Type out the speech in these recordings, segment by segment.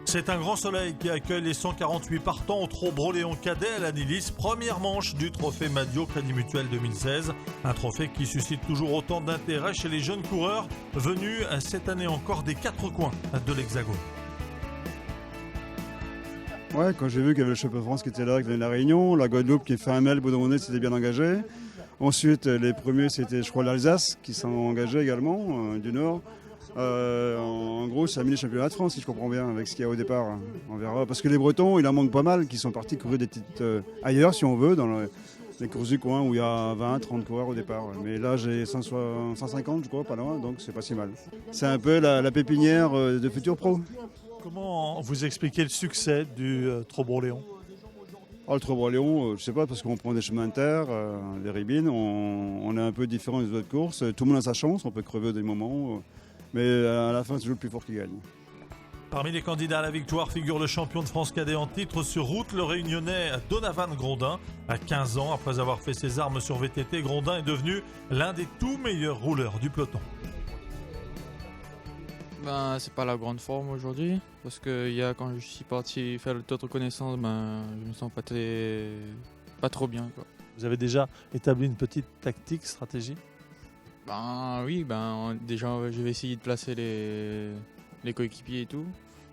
C'est un grand soleil qui accueille les 148 partants au Trot-Broléon cadet à l'Anilis, première manche du trophée Madio Crédit Mutuel 2016. Un trophée qui suscite toujours autant d'intérêt chez les jeunes coureurs venus cette année encore des quatre coins de l'Hexagone. Ouais, quand j'ai vu qu'il y avait le champion de France qui était là, qui venait de la Réunion, la Guadeloupe qui fait un mail, Boudonnet s'était bien engagé. Ensuite, les premiers, c'était, je crois, l'Alsace qui s'en engagé également, du Nord. En gros, ça a mis les championnats de France, si je comprends bien, avec ce qu'il y a au départ. On verra. Parce que les Bretons, il en manque pas mal, qui sont partis courir des petites ailleurs, si on veut, dans les courses du coin où il y a 20, 30 coureurs au départ. Mais là, j'ai 150, je crois, pas loin, donc c'est pas si mal. C'est un peu la pépinière de futurs pros. Comment vous expliquez le succès du Trot-Broléon ? Le Trot-Broléon, je sais pas, parce qu'on prend des chemins de terre, des ribines, on est un peu différent des autres courses. Tout le monde a sa chance, on peut crever au des moments, mais à la fin, c'est toujours le plus fort qui gagne. Parmi les candidats à la victoire figure le champion de France cadet en titre sur route, le réunionnais Donavan Grondin. À 15 ans, après avoir fait ses armes sur VTT, Grondin est devenu l'un des tout meilleurs rouleurs du peloton. C'est pas la grande forme aujourd'hui, parce que quand je suis parti faire le tour de reconnaissance, je me sens pas trop bien, quoi. Vous avez déjà établi une petite tactique, stratégie ? Oui, déjà je vais essayer de placer les coéquipiers et tout.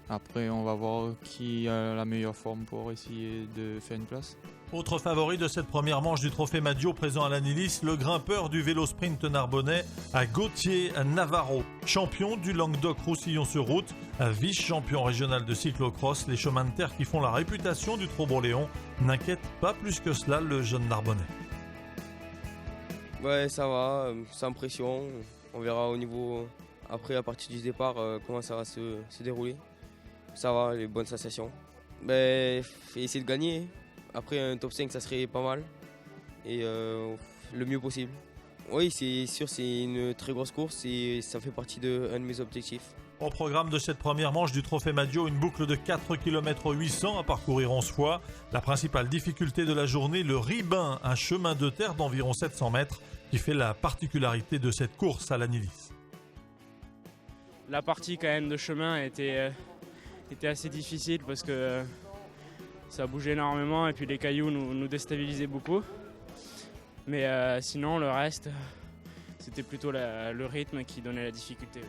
Après on va voir qui a la meilleure forme pour essayer de faire une place. Autre favori de cette première manche du trophée Madio présent à l'Anilis, le grimpeur du vélo sprint narbonnais à Gauthier Navarro. Champion du Languedoc-Roussillon sur route, vice-champion régional de cyclocross, les chemins de terre qui font la réputation du Trot-Broléon n'inquiètent pas plus que cela le jeune Narbonnais. Ouais, ça va, sans pression. On verra au niveau, après à partir du départ, comment ça va se dérouler. Ça va, les bonnes sensations. Essayer de gagner. Après un top 5, ça serait pas mal. Et le mieux possible. Oui, c'est sûr, c'est une très grosse course et ça fait partie d'un de mes objectifs. Au programme de cette première manche du Trophée Madio, une boucle de 4 km 800 à parcourir 11 fois. La principale difficulté de la journée, le Ribin, un chemin de terre d'environ 700 mètres qui fait la particularité de cette course à l'Anilis. La partie quand même de chemin était assez difficile parce que ça bougeait énormément et puis les cailloux nous déstabilisaient beaucoup. Mais sinon, le reste, c'était plutôt le rythme qui donnait la difficulté.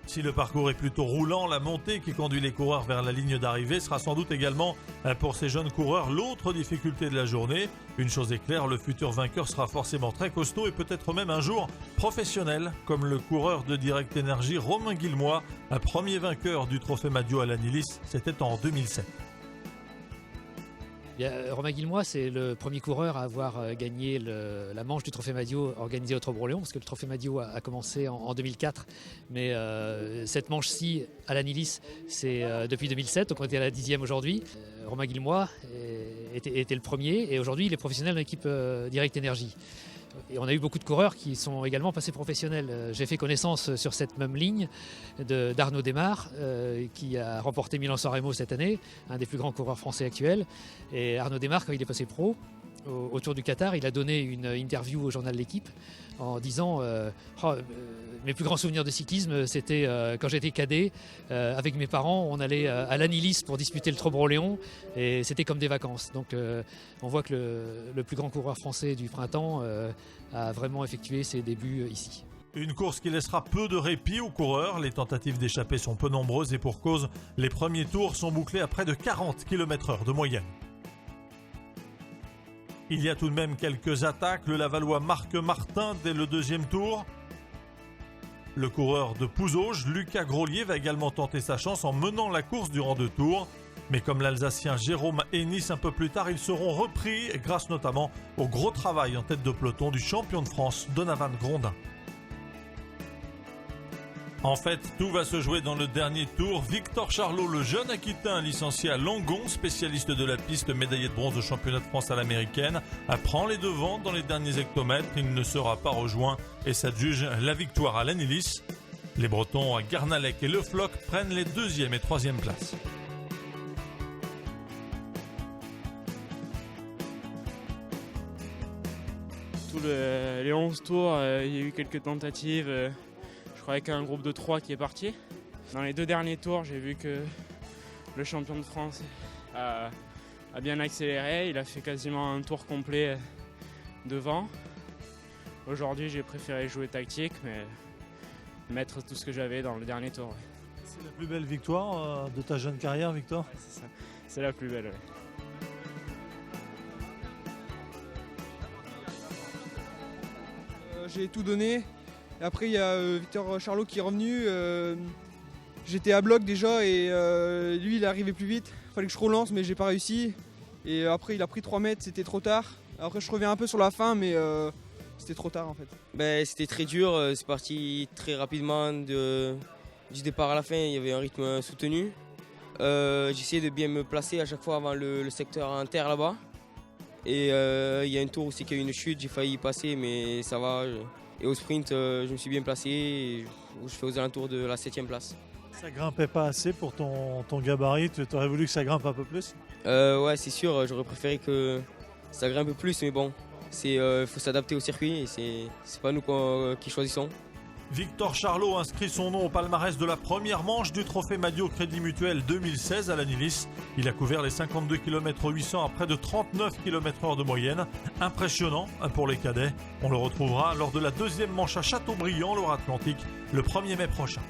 Si le parcours est plutôt roulant, la montée qui conduit les coureurs vers la ligne d'arrivée sera sans doute également pour ces jeunes coureurs l'autre difficulté de la journée. Une chose est claire, le futur vainqueur sera forcément très costaud et peut-être même un jour professionnel, comme le coureur de Direct Énergie Romain Guilmois, un premier vainqueur du Trophée Madio à l'Anilis, c'était en 2007. Romain Guilmois, c'est le premier coureur à avoir gagné la manche du Trophée Madio organisé au Trot-Broléon, parce que le Trophée Madio a commencé en 2004, mais cette manche-ci à l'Anilis, c'est depuis 2007, donc on était à la 10e aujourd'hui. Romain Guilmois était le premier, et aujourd'hui il est professionnel dans l'équipe Direct Énergie. Et on a eu beaucoup de coureurs qui sont également passés professionnels. J'ai fait connaissance sur cette même ligne d'Arnaud Desmar, qui a remporté Milan-San Remo cette année, un des plus grands coureurs français actuels. Et Arnaud Desmar, quand il est passé pro, au Tour du Qatar, il a donné une interview au journal L'Équipe en disant mes plus grands souvenirs de cyclisme, c'était quand j'étais cadet, avec mes parents, on allait à l'Anilis pour disputer le Trot-Broléon et c'était comme des vacances. Donc on voit que le plus grand coureur français du printemps a vraiment effectué ses débuts ici. Une course qui laissera peu de répit aux coureurs. Les tentatives d'échapper sont peu nombreuses et pour cause, les premiers tours sont bouclés à près de 40 km/h de moyenne. Il y a tout de même quelques attaques. Le Lavallois Marc Martin dès le deuxième tour. Le coureur de Pouzauges, Lucas Grolier, va également tenter sa chance en menant la course durant 2 tours. Mais comme l'Alsacien Jérôme Hennis un peu plus tard, ils seront repris grâce notamment au gros travail en tête de peloton du champion de France, Donavan Grondin. En fait, tout va se jouer dans le dernier tour. Victor Charlot, le jeune Aquitain licencié à Langon, spécialiste de la piste, médaillé de bronze au championnat de France à l'américaine, prend les devants dans les derniers hectomètres. Il ne sera pas rejoint et s'adjuge la victoire à l'Anilis. Les Bretons, Garnalec et Le Floch prennent les 2e et 3e places. Les 11 tours, il y a eu quelques tentatives. Je crois qu'un groupe de 3 qui est parti. Dans les 2 derniers tours, j'ai vu que le champion de France a bien accéléré. Il a fait quasiment un tour complet devant. Aujourd'hui, j'ai préféré jouer tactique, mais mettre tout ce que j'avais dans le dernier tour. Ouais. C'est la plus belle victoire de ta jeune carrière, Victor? Ouais, c'est ça. C'est la plus belle. Ouais. J'ai tout donné. Et après, il y a Victor Charlot qui est revenu. J'étais à bloc déjà et lui, il est arrivé plus vite. Il fallait que je relance, mais j'ai pas réussi. Et après, il a pris 3 mètres, c'était trop tard. Après, je reviens un peu sur la fin, mais c'était trop tard en fait. Ben, c'était très dur, c'est parti très rapidement du départ à la fin, il y avait un rythme soutenu. J'essayais de bien me placer à chaque fois avant le secteur en terre là-bas. Et il y a un tour où c'est qu'il y a eu une chute, j'ai failli y passer mais ça va. Et au sprint, je me suis bien placé et je fais aux alentours de la 7e place. Ça grimpait pas assez pour ton gabarit, tu aurais voulu que ça grimpe un peu plus? Ouais, c'est sûr, j'aurais préféré que ça grimpe un peu plus, mais bon, il faut s'adapter au circuit et c'est pas nous qui choisissons. Victor Charlot inscrit son nom au palmarès de la première manche du Trophée Madio Crédit Mutuel 2016 à l'Anilis. Il a couvert les 52 km 800 à près de 39 km/h de moyenne. Impressionnant pour les cadets. On le retrouvera lors de la deuxième manche à Châteaubriand, Loire-Atlantique, le 1er mai prochain.